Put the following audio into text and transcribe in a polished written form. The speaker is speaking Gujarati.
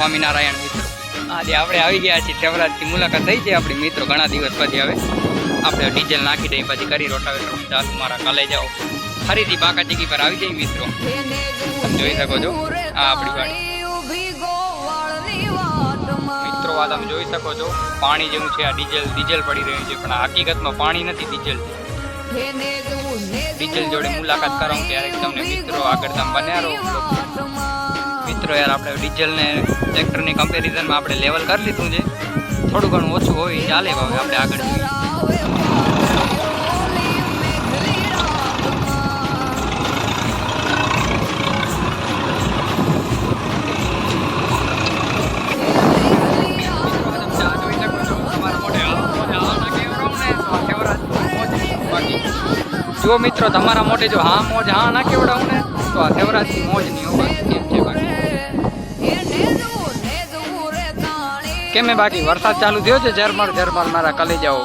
સ્વામિનારાયણ મિત્રો. આજે આપણે આવી ગયા છીએ સેવરાજથી મુલાકાત થઈ છે આપણી મિત્રો ઘણા દિવસ પછી. હવે આપણે ડીઝલ નાખી દઈએ પછી કરી રોટાવેટર ચાલુ મારા કાલે જાઓ ફરીથી બાકા ચીકી પર આવી જઈએ મિત્રો. જોઈ શકો છો આ આપણી ગાડી મિત્રો. આ તમે જોઈ શકો છો પાણી જેવું છે. આ ડીઝલ પડી રહ્યું છે પણ હકીકતમાં પાણી નથી, ડીઝલ છે. ડીઝલ જોડે મુલાકાત કરાવું ત્યારે તમને મિત્રો આગળ તમે બન્યા રહો મિત્રો. યાર આપણે ડીઝલને ટ્રેક્ટરની કમ્પેરિઝનમાં આપણે લેવલ કરી લીધું છે. થોડું ઘણું ઓછું હોય ચાલે. હવે આપણે આગળ જોઈએ. જો મિત્રો તમારા મોટે જો હા મોજ હા ના કેવડાવું ને તો આ સેવરાજની મોજ નહીં હો. બાકી કેમ છે બાકી કેમ બાકી વરસાદ ચાલુ થયો છે ઝરમર મારા કલેજાઓ.